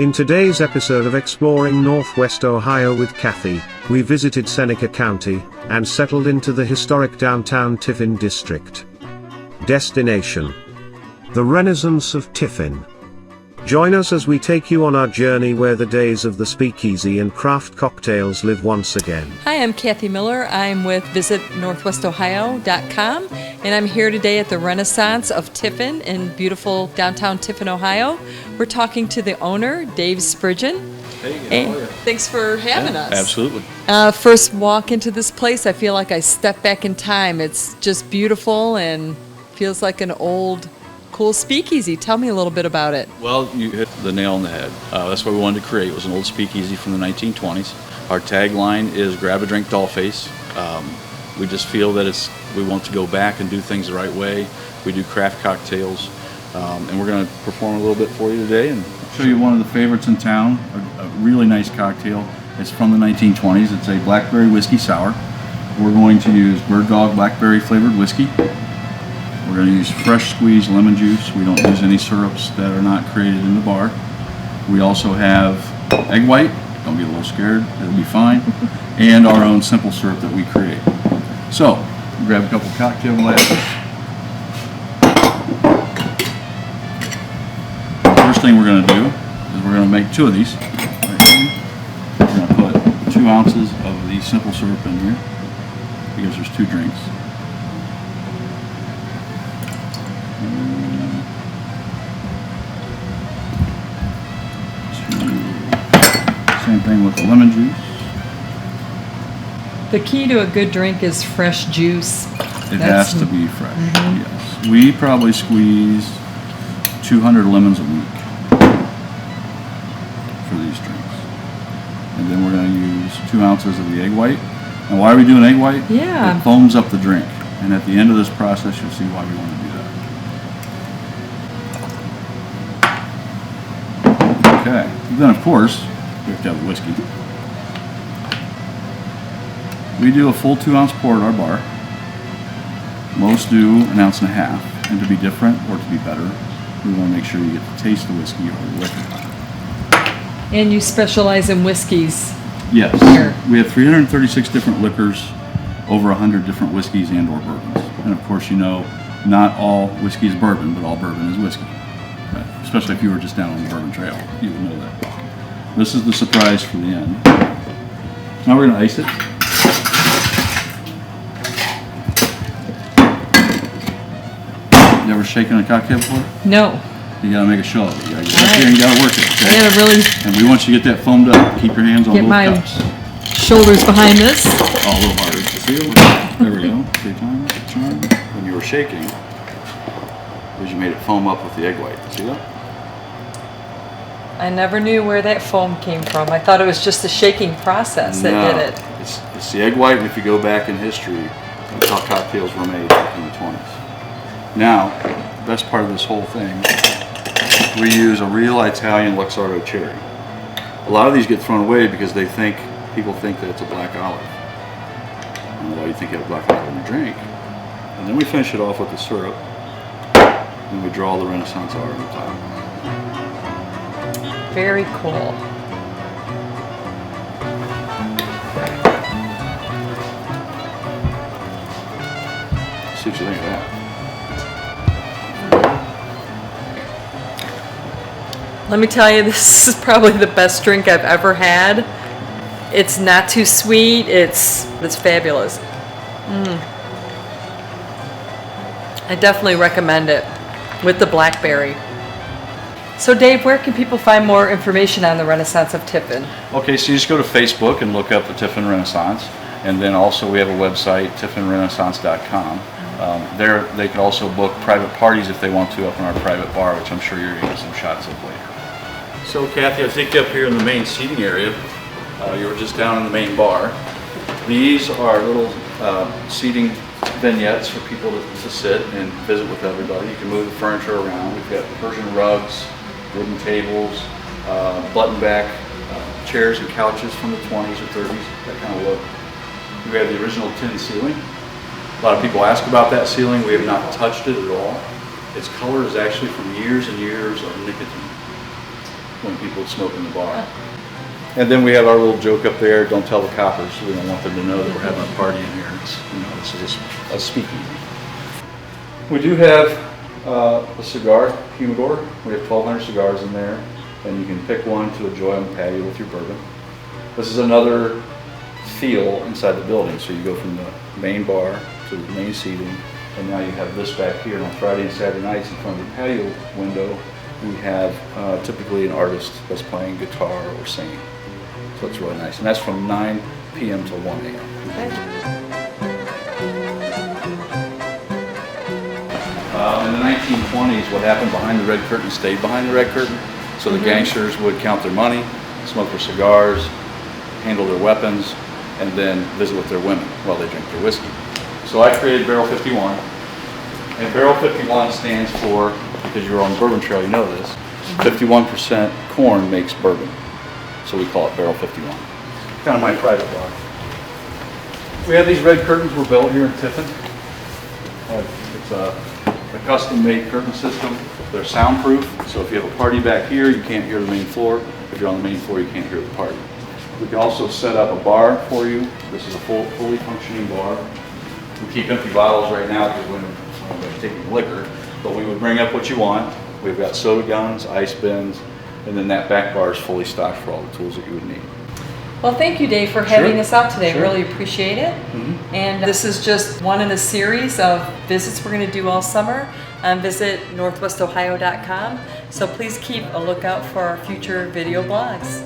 In today's episode of Exploring Northwest Ohio with Cathy, we visited Seneca County, and settled into the historic downtown Tiffin district. Destination: the Renaissance of Tiffin. Join us as we take you on our journey where the days of the speakeasy and craft cocktails live once again. Hi, I'm Cathy Miller. I'm with visitnorthwestohio.com, and I'm here today at the Renaissance of Tiffin in beautiful downtown Tiffin, Ohio. We're talking to the owner, Dave Spridgen. Hey, how are you? Thanks for having us. Absolutely. First walk into this place, I feel like I stepped back in time. It's just beautiful and feels like an old, cool speakeasy. Tell me a little bit about it. Well, you hit the nail on the head. That's what we wanted to create. It was an old speakeasy from the 1920s. Our tagline is "Grab a drink, dollface." We just feel that we want to go back and do things the right way. We do craft cocktails, and we're going to perform a little bit for you today and show you one of the favorites in town. A really nice cocktail. It's from the 1920s. It's a Blackberry whiskey sour. We're going to use Bird Dog Blackberry flavored whiskey. We're going to use fresh squeezed lemon juice. We don't use any syrups that are not created in the bar. We also have egg white. Don't get a little scared. It'll be fine. And our own simple syrup that we create. So, grab a couple cocktail glasses. First thing we're going to do is we're going to make two of these. Right here. We're going to put 2 ounces of the simple syrup in here because there's 2 drinks. Same thing with the lemon juice. The key to a good drink is fresh juice. It has to be fresh, yes. We probably squeeze 200 lemons a week for these drinks. And then we're going to use 2 ounces of the egg white. And why are we doing egg white? Yeah. It foams up the drink. And at the end of this process, you'll see why we want to do that. Okay. Then, of course, we have to have the whiskey. We do a full 2 ounce pour at our bar. Most do 1.5 ounces. And to be different or to be better, we want to make sure you get to taste the whiskey or the liquor. And you specialize in whiskeys. Yes. Here. We have 336 different liquors, over 100 different whiskeys and or bourbons. And of course, you know, not all whiskey is bourbon, but all bourbon is whiskey. Right? Especially if you were just down on the bourbon trail, you would know that. This is the surprise for the end. Now we're going to ice it. You ever shaken a cocktail before? No. You got to make a show of it. You got to get up there and you got to work it. Okay? I gotta really And we want you to get that foamed up. Keep your hands on get both my cups. shoulders behind this. Oh, a little harder. Feel? There we go. Take time. When you were shaking, because you made it foam up with the egg white. See that? I never knew where that foam came from. I thought it was just the shaking process that did it. It's the egg white, and if you go back in history, that's how cocktails were made back in the 20s. Now, the best part of this whole thing, we use a real Italian Luxardo cherry. A lot of these get thrown away because people think that it's a black olive. I don't know why you think you have a black olive in your drink. And then we finish it off with the syrup, and we draw the Renaissance art on the top. Very cool. See what you think of that. Let me tell you, this is probably the best drink I've ever had. It's not too sweet. It's fabulous. I definitely recommend it with the Blackberry. So Dave, where can people find more information on the Renaissance of Tiffin? Okay, so you just go to Facebook and look up the Tiffin Renaissance, and then also we have a website, tiffinrenaissance.com. There they can also book private parties if they want to up in our private bar, which I'm sure you're going to get some shots of later. So Cathy, I'll take you up here in the main seating area. You were just down in the main bar. These are little seating vignettes for people to sit and visit with everybody. You can move the furniture around. We've got Persian rugs, wooden tables, button-back chairs and couches from the 20s or 30s, that kind of look. We have the original tin ceiling. A lot of people ask about that ceiling. We have not touched it at all. Its color is actually from years and years of nicotine. when people would smoke in the bar. And then we have our little joke up there, don't tell the coppers. We don't want them to know that we're having a party in here. It's, this is a speakeasy. We do have a cigar humidor. We have 1,200 cigars in there, and you can pick one to enjoy on the patio with your bourbon. This is another feel inside the building. So you go from the main bar to the main seating, and now you have this back here. And on Friday and Saturday nights in front of the patio window, we have typically an artist that's playing guitar or singing. So it's really nice. And that's from 9 p.m. till 1 a.m. In the 1920s, what happened behind the red curtain stayed behind the red curtain. So the gangsters would count their money, smoke their cigars, handle their weapons, and then visit with their women while they drink their whiskey. So I created Barrel 51. And Barrel 51 stands for, because you're on the Bourbon Trail, you know this, 51% corn makes bourbon. So we call it Barrel 51. Kind of my private bar. We have these red curtains were built here in Tiffin. It's a custom-made curtain system. They're soundproof, so if you have a party back here, you can't hear the main floor. If you're on the main floor, you can't hear the party. We can also set up a bar for you. This is a fully functioning bar. We keep empty bottles right now because we're taking liquor, but we would bring up what you want. We've got soda guns, ice bins, and then that back bar is fully stocked for all the tools that you would need. Well, thank you, Dave, for having Sure. us out today. Sure. Really appreciate it. And this is just one in a series of visits we're going to do all summer. Visit northwestohio.com. So please keep a lookout for our future video blogs.